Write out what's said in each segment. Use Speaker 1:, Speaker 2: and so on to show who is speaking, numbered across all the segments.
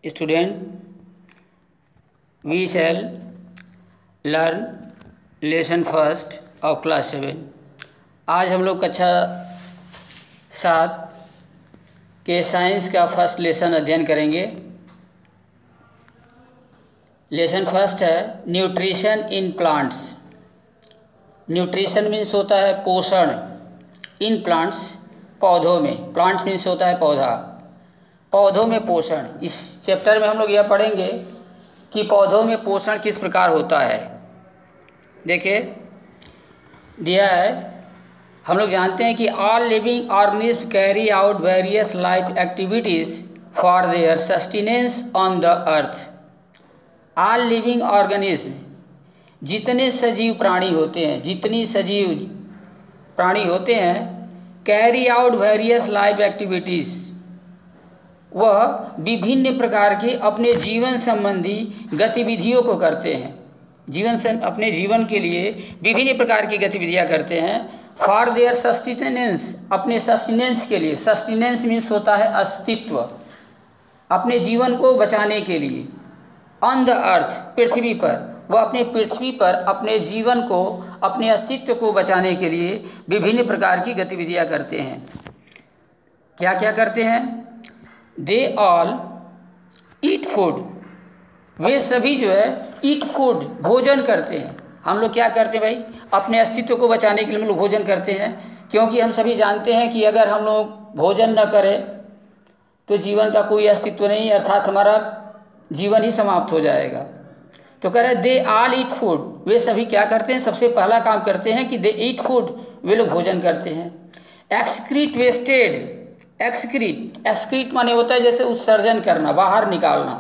Speaker 1: Student, we shall learn lesson first of class 7। आज हम लोग कक्षा 7 के साइंस का फर्स्ट लेसन अध्ययन करेंगे। लेसन फर्स्ट है nutrition in plants. Nutrition means होता है पोषण, इन प्लांट्स पौधों में, प्लांट्स मीन्स होता है पौधा, पौधों में पोषण। इस चैप्टर में हम लोग यह पढ़ेंगे कि पौधों में पोषण किस प्रकार होता है। देखिए दिया है, हम लोग जानते हैं कि all living organism carry out various life activities for their sustenance on the earth. All living organism, जितने सजीव प्राणी होते हैं, जितनी सजीव प्राणी होते हैं, carry out various life activities, वह विभिन्न प्रकार के अपने जीवन संबंधी गतिविधियों को करते हैं। अपने जीवन के लिए विभिन्न प्रकार की गतिविधियां करते हैं। फॉर देयर सस्टेनेंस, अपने सस्टेनेंस के लिए। सस्टेनेंस मीन्स होता है अस्तित्व, अपने जीवन को बचाने के लिए। ऑन द अर्थ, पृथ्वी पर, वह अपने पृथ्वी पर अपने जीवन को, अपने अस्तित्व को बचाने के लिए विभिन्न प्रकार की गतिविधियां करते हैं। क्या क्या करते हैं? दे ऑल ईट फूड, वे सभी जो है ईट फूड, भोजन करते हैं। हम लोग क्या करते हैं भाई? अपने अस्तित्व को बचाने के लिए हम लोग भोजन करते हैं, क्योंकि हम सभी जानते हैं कि अगर हम लोग भोजन न करें तो जीवन का कोई अस्तित्व नहीं, अर्थात हमारा जीवन ही समाप्त हो जाएगा। तो कह रहे दे ऑल ईट फूड, वे सभी क्या करते हैं? सबसे पहला काम करते हैं कि दे ईट फूड, वे लोग भोजन करते हैं। एक्सक्रीट वेस्टेड, एक्सक्रीट माने होता है जैसे उत्सर्जन करना, बाहर निकालना।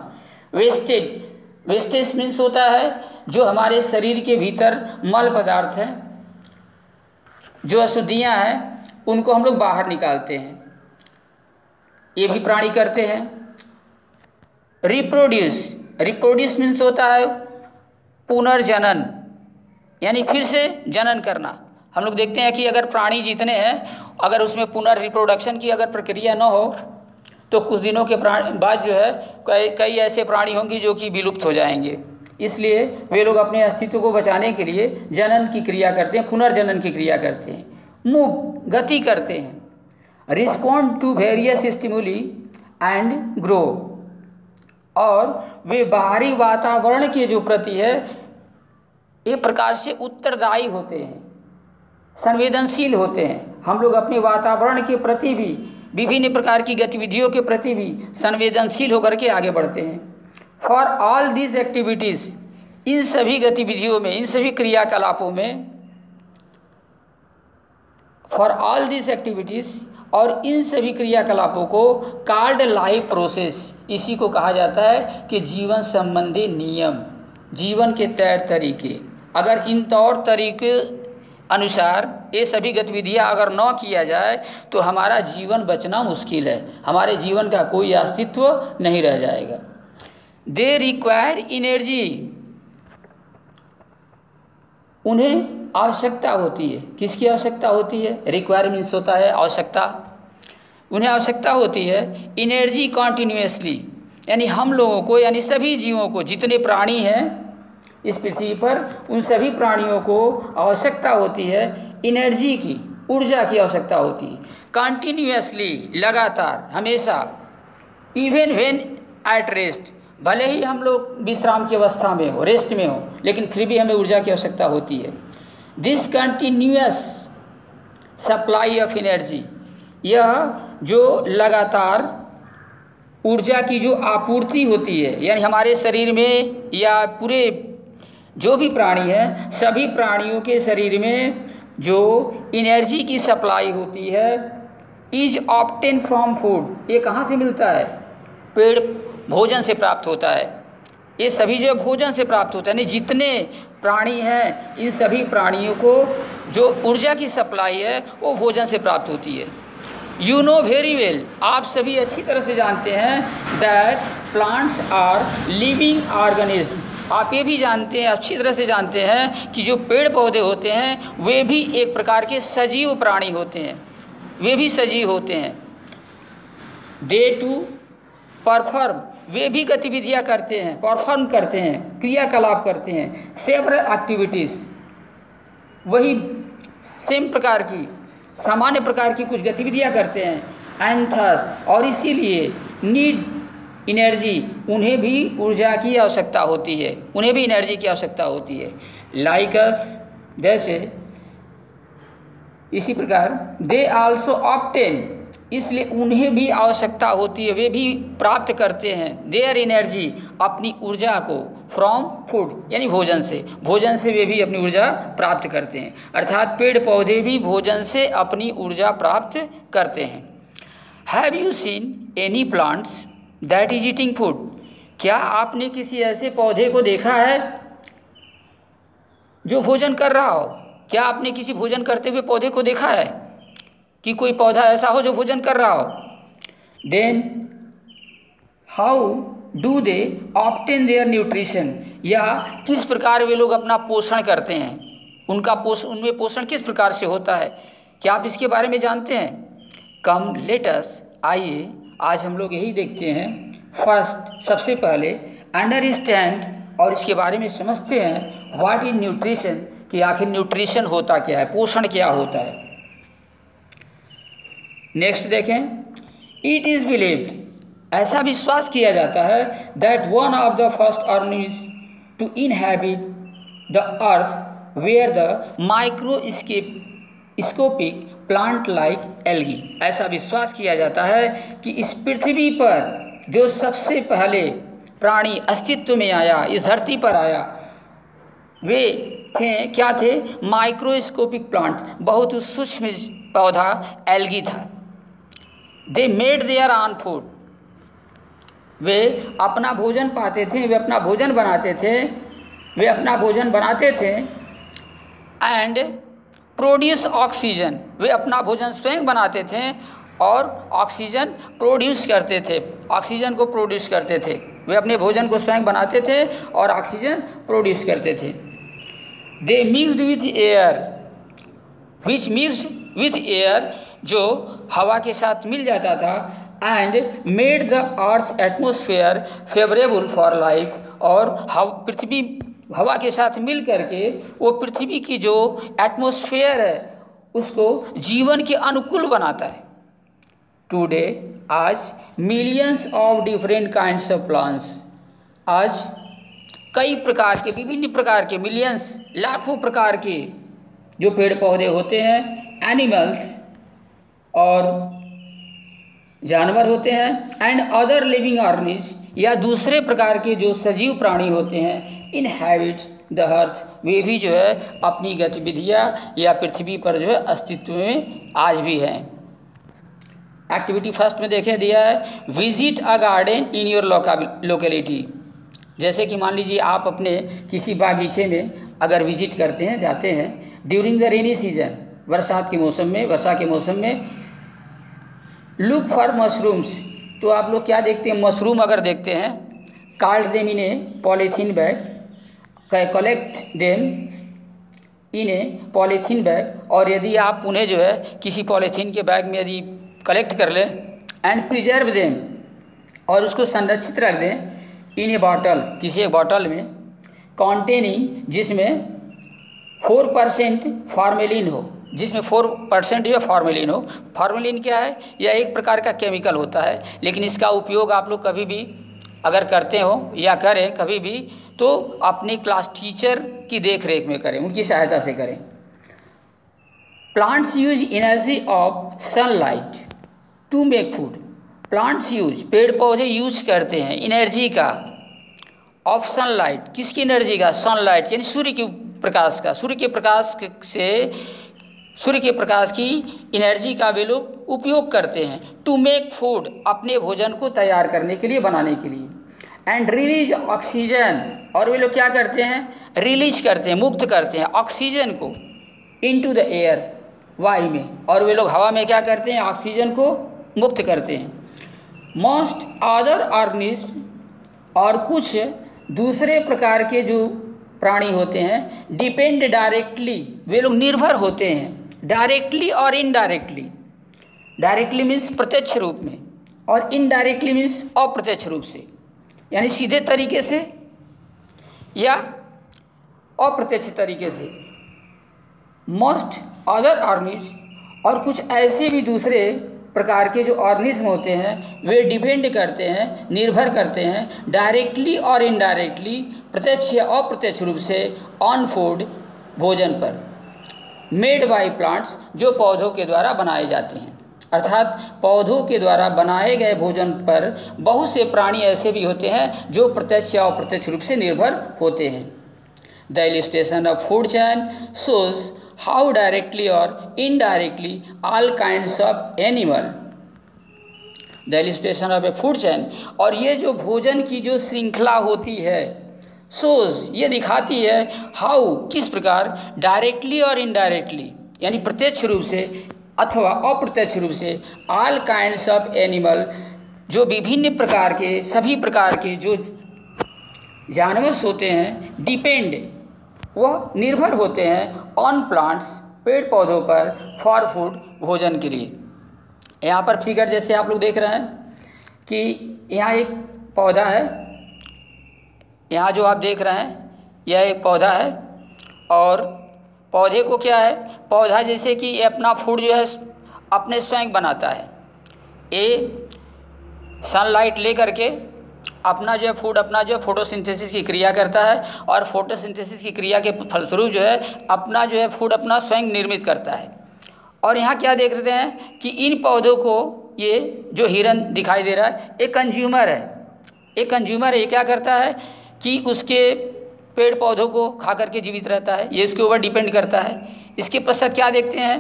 Speaker 1: वेस्टेज मीन्स होता है जो हमारे शरीर के भीतर मल पदार्थ हैं, जो अशुद्धियाँ हैं, उनको हम लोग बाहर निकालते हैं। ये भी प्राणी करते हैं। रिप्रोड्यूस मीन्स होता है पुनर्जनन, यानी फिर से जनन करना। हम लोग देखते हैं कि अगर प्राणी जितने हैं, अगर उसमें रिप्रोडक्शन की अगर प्रक्रिया न हो तो कुछ दिनों के बाद जो है कई ऐसे प्राणी होंगे जो कि विलुप्त हो जाएंगे। इसलिए वे लोग अपने अस्तित्व को बचाने के लिए जनन की क्रिया करते हैं, पुनर्जनन की क्रिया करते हैं। मूव, गति करते हैं। Respond to various stimuli and grow, और वे बाहरी वातावरण के जो प्रति है एक प्रकार से उत्तरदायी होते हैं, संवेदनशील होते हैं। हम लोग अपने वातावरण के प्रति भी, विभिन्न प्रकार की गतिविधियों के प्रति भी संवेदनशील होकर के आगे बढ़ते हैं। फॉर ऑल दीज एक्टिविटीज़, इन सभी गतिविधियों में, इन सभी क्रियाकलापों में, फॉर ऑल दीज एक्टिविटीज़, और इन सभी क्रियाकलापों को कॉल्ड लाइफ प्रोसेस, इसी को कहा जाता है कि जीवन संबंधी नियम, जीवन के तौर तरीके। अगर इन तौर तरीके अनुसार ये सभी गतिविधियां अगर न किया जाए तो हमारा जीवन बचना मुश्किल है, हमारे जीवन का कोई अस्तित्व नहीं रह जाएगा। दे रिक्वायर एनर्जी, उन्हें आवश्यकता होती है। किसकी आवश्यकता होती है? रिक्वायर मीन्स होता है आवश्यकता। उन्हें आवश्यकता होती है एनर्जी कॉन्टिन्यूसली, यानी हम लोगों को, यानी सभी जीवों को, जितने प्राणी हैं इस पृथ्वी पर, उन सभी प्राणियों को आवश्यकता होती है एनर्जी की, ऊर्जा की आवश्यकता होती है। कॉन्टिन्यूसली, लगातार, हमेशा। इवन व्हेन एट रेस्ट, भले ही हम लोग विश्राम की अवस्था में हो, रेस्ट में हो, लेकिन फिर भी हमें ऊर्जा की आवश्यकता होती है। This continuous supply of energy, यह जो लगातार ऊर्जा की जो आपूर्ति होती है, यानी हमारे शरीर में या पूरे जो भी प्राणी हैं, सभी प्राणियों के शरीर में जो एनर्जी की सप्लाई होती है, इज ऑब्टेन फ्रॉम फूड, ये कहाँ से मिलता है? पेड़, भोजन से प्राप्त होता है। ये सभी जो भोजन से प्राप्त होता है, यानी जितने प्राणी हैं, इन सभी प्राणियों को जो ऊर्जा की सप्लाई है वो भोजन से प्राप्त होती है। यू नो वेरी वेल, आप सभी अच्छी तरह से जानते हैं, that plants are living organism, आप ये भी जानते हैं, अच्छी तरह से जानते हैं कि जो पेड़ पौधे होते हैं वे भी एक प्रकार के सजीव प्राणी होते हैं, वे भी सजीव होते हैं। दे टू परफॉर्म, वे भी गतिविधियाँ करते हैं, परफॉर्म करते हैं, क्रियाकलाप करते हैं, सेवरल एक्टिविटीज़, वही सेम प्रकार की सामान्य प्रकार की कुछ गतिविधियाँ करते हैं। एंड थस, और इसीलिए नीड एनर्जी, उन्हें भी ऊर्जा की आवश्यकता होती है, उन्हें भी एनर्जी की आवश्यकता होती है। लाइक अस, जैसे इसी प्रकार दे आल्सो ऑब्टेन, इसलिए उन्हें भी आवश्यकता होती है, वे भी प्राप्त करते हैं देयर एनर्जी, अपनी ऊर्जा को, फ्रॉम फूड यानी भोजन से, भोजन से वे भी अपनी ऊर्जा प्राप्त करते हैं। अर्थात पेड़ पौधे भी भोजन से अपनी ऊर्जा प्राप्त करते हैं। Have you seen any plants that is eating food, क्या आपने किसी ऐसे पौधे को देखा है जो भोजन कर रहा हो? क्या आपने किसी भोजन करते हुए पौधे को देखा है कि कोई पौधा ऐसा हो जो भोजन कर रहा हो? Then how do they obtain their nutrition, या किस प्रकार वे लोग अपना पोषण करते हैं, उनमें पोषण किस प्रकार से होता है, क्या आप इसके बारे में जानते हैं? कम लेट अस, आइए आज हम लोग यही देखते हैं। फर्स्ट, सबसे पहले अंडरस्टैंड, और इसके बारे में समझते हैं व्हाट इज न्यूट्रिशन, कि आखिर न्यूट्रिशन होता क्या है, पोषण क्या होता है। नेक्स्ट देखें, इट इज़ बिलीव्ड, ऐसा विश्वास किया जाता है that one of the first organism to inhabit the earth where the microscopic plant like algae, ऐसा विश्वास किया जाता है कि इस पृथ्वी पर जो सबसे पहले प्राणी अस्तित्व में आया, इस धरती पर आया, वे थे क्या थे? माइक्रोस्कोपिक प्लांट, बहुत सूक्ष्म पौधा एल्गी था। They made their own food, वे अपना भोजन पाते थे, वे अपना भोजन बनाते थे एंड प्रोड्यूस ऑक्सीजन, वे अपना भोजन स्वयं बनाते थे और ऑक्सीजन प्रोड्यूस करते थे, ऑक्सीजन को प्रोड्यूस करते थे, वे अपने भोजन को स्वयं बनाते थे और ऑक्सीजन प्रोड्यूस करते थे। They mixed with air, which mixed with air, जो हवा के साथ मिल जाता था, and made the earth atmosphere favourable for life, और पृथ्वी हवा के साथ मिल करके वो पृथ्वी की जो एटमोसफेयर है उसको जीवन के अनुकूल बनाता है। टुडे, आज millions of different kinds of plants, आज कई प्रकार के, विभिन्न प्रकार के, मिलियंस, लाखों प्रकार के जो पेड़ पौधे होते हैं, एनिमल्स और जानवर होते हैं, एंड अदर लिविंग ऑर्गेनिज्म, या दूसरे प्रकार के जो सजीव प्राणी होते हैं, इनहैबिट्स द अर्थ, वे भी जो है अपनी गतिविधियाँ या पृथ्वी पर जो है अस्तित्व में आज भी हैं। एक्टिविटी फर्स्ट में देखे दिया है, visit a garden in your locality, जैसे कि मान लीजिए आप अपने किसी बागीचे में अगर विजिट करते हैं, जाते हैं ड्यूरिंग द रेनी सीजन, वर्षा के मौसम में, लुक फॉर मशरूम्स, तो आप लोग क्या देखते हैं? मशरूम अगर देखते हैं, card them in A polythene bag, collect them in A polythene bag, और यदि आप उन्हें जो है किसी पॉलीथीन के बैग में यदि कलेक्ट कर लें, एंड प्रिजर्व देम, और उसको संरक्षित रख दें, इन ए बॉटल, किसी एक बॉटल में, कॉन्टेनिंग, जिसमें 4% फॉर्मेलिन हो, जिसमें 4% जो फॉर्मेलिन हो। फॉर्मेलिन क्या है? यह एक प्रकार का केमिकल होता है, लेकिन इसका उपयोग आप लोग कभी भी अगर करते हो या करें कभी भी, तो अपनी क्लास टीचर की देख रेख में करें, उनकी सहायता से करें। Plants use energy of sunlight to make food, plants use, पेड़ पौधे यूज करते हैं एनर्जी का, ऑफ सनलाइट, किसकी एनर्जी का? सनलाइट यानी सूर्य के प्रकाश का, सूर्य के प्रकाश की एनर्जी का वे लोग उपयोग करते हैं। टू मेक फूड, अपने भोजन को तैयार करने के लिए, बनाने के लिए। एंड रिलीज ऑक्सीजन, और वे लोग क्या करते हैं? रिलीज करते हैं, मुक्त करते हैं ऑक्सीजन को इनटू द एयर, वायु में, और वे लोग हवा में क्या करते हैं? ऑक्सीजन को मुक्त करते हैं। मोस्ट अदर ऑर्गेनिज्म, और कुछ दूसरे प्रकार के जो प्राणी होते हैं, डिपेंड डायरेक्टली, वे लोग निर्भर होते हैं डायरेक्टली और इनडायरेक्टली। डायरेक्टली मीन्स प्रत्यक्ष रूप में, और इनडायरेक्टली मीन्स अप्रत्यक्ष रूप से। यानी सीधे तरीके से या अप्रत्यक्ष तरीके से। मोस्ट अदर ऑर्गेनिज्म, और कुछ ऐसे भी दूसरे प्रकार के जो ऑर्गेनिज्म होते हैं वे डिपेंड करते हैं, निर्भर करते हैं डायरेक्टली और इनडायरेक्टली, प्रत्यक्ष या अप्रत्यक्ष रूप से, ऑन फूड, भोजन पर, मेड बाय प्लांट्स, जो पौधों के द्वारा बनाए जाते हैं। अर्थात पौधों के द्वारा बनाए गए भोजन पर बहुत से प्राणी ऐसे भी होते हैं जो प्रत्यक्ष या अप्रत्यक्ष रूप से निर्भर होते हैं। The illustration of food chain shows how directly और indirectly all kinds of animal. The illustration of a food chain, और ये जो भोजन की जो श्रृंखला होती है, शोज, ये दिखाती है, हाउ, किस प्रकार, डायरेक्टली और इनडायरेक्टली, यानी प्रत्यक्ष रूप से अथवा अप्रत्यक्ष रूप से, ऑल काइंड्स ऑफ एनिमल, जो विभिन्न प्रकार के, सभी प्रकार के जो जानवर होते हैं, डिपेंड, वह निर्भर होते हैं, ऑन प्लांट्स, पेड़ पौधों पर, फॉर फूड, भोजन के लिए। यहाँ पर फिगर जैसे आप लोग देख रहे हैं कि यहाँ एक पौधा है, यहाँ जो आप देख रहे हैं यह एक पौधा है, और पौधे को क्या है, पौधा जैसे कि ये अपना फूड जो है अपने स्वयं बनाता है। ये सनलाइट ले करके अपना जो है फूड, अपना जो है फोटोसिंथेसिस की क्रिया करता है, और फोटोसिंथेसिस की क्रिया के फलस्वरूप जो है अपना जो है फूड अपना स्वयं निर्मित करता है। और यहाँ क्या देख रहे हैं कि इन पौधों को, ये जो हिरन दिखाई दे रहा है, एक कंज्यूमर है, एक कंज्यूमर है। ये क्या करता है कि उसके पेड़ पौधों को खा करके जीवित रहता है, ये इसके ऊपर डिपेंड करता है। इसके पश्चात क्या देखते हैं,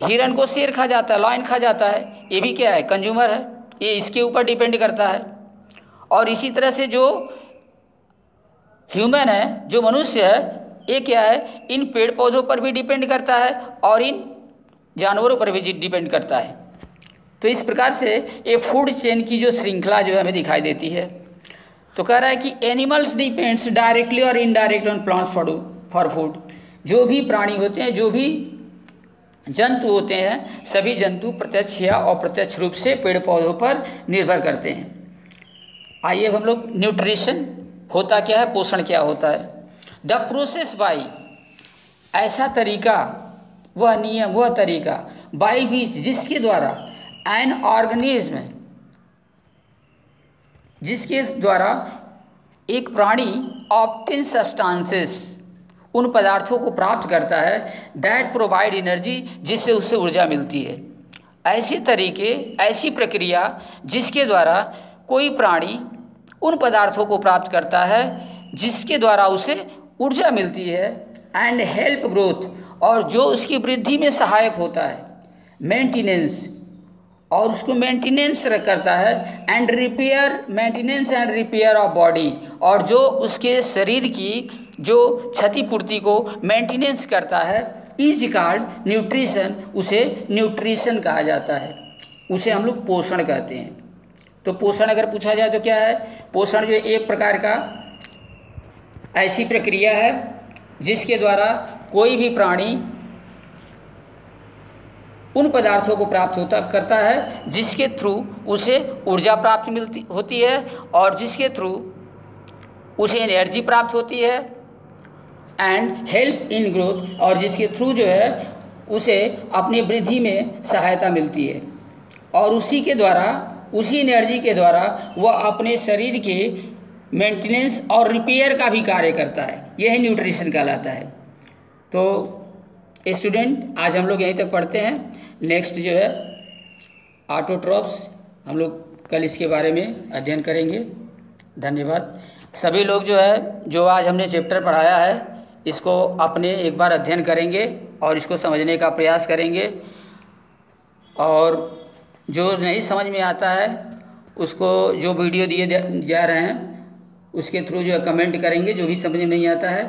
Speaker 1: हिरन को शेर खा जाता है, लायन खा जाता है, ये भी क्या है, कंज्यूमर है, ये इसके ऊपर डिपेंड करता है। और इसी तरह से जो ह्यूमन है, जो मनुष्य है, ये क्या है, इन पेड़ पौधों पर भी डिपेंड करता है और इन जानवरों पर भी डिपेंड करता है। तो इस प्रकार से ये फूड चेन की जो श्रृंखला जो है हमें दिखाई देती है। तो कह रहा है कि एनिमल्स डिपेंड्स डायरेक्टली और indirectly on plants for food. जो भी प्राणी होते हैं, जो भी जंतु होते हैं, सभी जंतु प्रत्यक्ष या अप्रत्यक्ष रूप से पेड़ पौधों पर निर्भर करते हैं। आइए अब हम लोग न्यूट्रिशन होता क्या है, पोषण क्या होता है। द प्रोसेस बाई, ऐसा तरीका, वह नियम, वह तरीका, बाई विच, जिसके द्वारा, एन ऑर्गेनिज्म, जिसके द्वारा एक प्राणी ऑब्टेन सब्सटेंसेस, उन पदार्थों को प्राप्त करता है, दैट प्रोवाइड एनर्जी, जिससे उससे ऊर्जा मिलती है। ऐसे तरीके, ऐसी प्रक्रिया जिसके द्वारा कोई प्राणी उन पदार्थों को प्राप्त करता है जिसके द्वारा उसे ऊर्जा मिलती है, एंड हेल्प ग्रोथ, और जो उसकी वृद्धि में सहायक होता है, मेंटेनेंस, और उसको मेंटेनेंस करता है, and repair, maintenance and repair of body, और जो उसके शरीर की जो क्षतिपूर्ति को मेंटेनेंस करता है, इज कॉल्ड न्यूट्रिशन, उसे न्यूट्रिशन कहा जाता है, उसे हम लोग पोषण कहते हैं। तो पोषण अगर पूछा जाए तो क्या है, पोषण जो एक प्रकार का ऐसी प्रक्रिया है जिसके द्वारा कोई भी प्राणी उन पदार्थों को प्राप्त करता है जिसके थ्रू उसे ऊर्जा प्राप्त होती है, और जिसके थ्रू उसे एनर्जी प्राप्त होती है, एंड हेल्प इन ग्रोथ, और जिसके थ्रू जो है उसे अपनी वृद्धि में सहायता मिलती है, और उसी के द्वारा, उसी एनर्जी के द्वारा वह अपने शरीर के मेंटेनेंस और रिपेयर का भी कार्य करता है। यह न्यूट्रिशन कहलाता है। तो स्टूडेंट, आज हम लोग यहीं तक पढ़ते हैं। नेक्स्ट जो है ऑटोट्रॉफ्स, हम लोग कल इसके बारे में अध्ययन करेंगे। धन्यवाद। सभी लोग जो है, जो आज हमने चैप्टर पढ़ाया है, इसको अपने एक बार अध्ययन करेंगे और इसको समझने का प्रयास करेंगे, और जो नहीं समझ में आता है उसको जो वीडियो दिए जा रहे हैं उसके थ्रू जो है कमेंट करेंगे, जो भी समझ में नहीं आता है।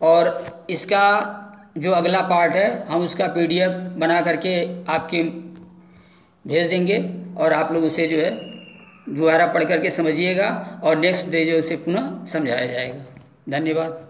Speaker 1: और इसका जो अगला पार्ट है हम उसका PDF बना करके आपके भेज देंगे, और आप लोग उसे जो है दोबारा पढ़ करके समझिएगा, और नेक्स्ट डे जो उसे पुनः समझाया जाएगा। धन्यवाद।